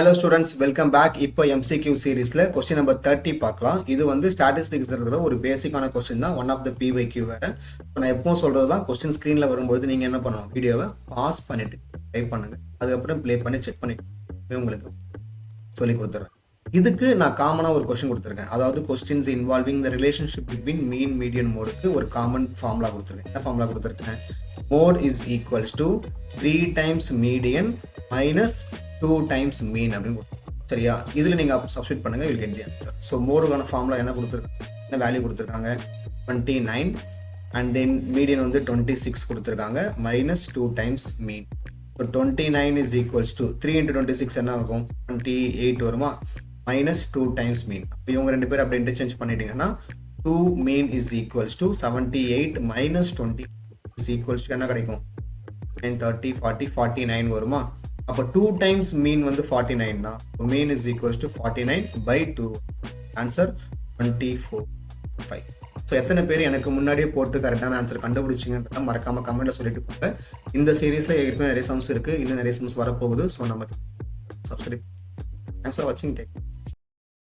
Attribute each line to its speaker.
Speaker 1: Hello students, welcome back. இப்போ MCQ சீரீஸில் question number 30 பார்க்கலாம். இது வந்து ஸ்டாட்டிஸ்டிக்ஸ் இருக்கிற ஒரு பேசிக்கான கொஸ்டின் தான், ஒன் ஆஃப் த பிவைக்யூ வேறு. நான் எப்பவும் சொல்கிறது தான், கொஸ்டின் ஸ்க்ரீனில் வரும்போது நீங்கள் என்ன பண்ணணும், வீடியோவை பாஸ் பண்ணிவிட்டு டைப் பண்ணுங்கள், அதுக்கப்புறம் ப்ளே பண்ணி செக் பண்ணி உங்களுக்கு சொல்லி கொடுத்துட்றேன். இதுக்கு நான் காமனாக ஒரு கொஸ்டின் கொடுத்துருக்கேன். அதாவது questions involving the relationship between mean median மோடுக்கு ஒரு காமன் ஃபார்முலா கொடுத்துருக்கேன். என்ன ஃபார்முலா கொடுத்துருக்கேன்? Mode is equals to 3 times median minus 2 times mean அப்படின்னு. சரியா? இதில் நீங்கள் சப்ஸ்டியூட் பண்ணுங்கள், you'll get the answer. So மோடுக்கான ஃபார்முலா என்ன கொடுத்துருக்காங்க, என்ன வேல்யூ கொடுத்துருக்காங்க? 29 அண்ட் தென் மீடியன் வந்து 26 கொடுத்துருக்காங்க, minus 2 times mean. So 29 is equals to 3 into 26 என்ன ஆகும்? 28 வருமா? மைனஸ் 2 times மீன். இப்போ இவங்க ரெண்டு பேரும் அப்படி இன்டர்சேஞ்ச் பண்ணிட்டீங்கன்னா 2 மீன் is equals to 78 minus 20 is equals to என்ன கிடைக்கும்? 30, 40, 49 வருமா? அப்போ 2 times மீன் வந்து 49னா mean is equals to 49/2. Answer 24/5. So எத்தனை பேர் எனக்கு முன்னாடியே போட்டு கரெக்டான ஆன்சர் கண்டுபிடிச்சிங்கன்றத மறக்காம கமெண்ட்ல சொல்லிட்டு போங்க. இந்த சீரீஸ்ல ஏற்கனவே நிறைய சம்ஸ் இருக்கு, இன்னும் நிறைய சம்ஸ் வரப்போகுது. ஸோ நம்ம சப்ஸ்கிரைப். தேங்க்ஸ் ஃபார் வாட்சிங். டேக்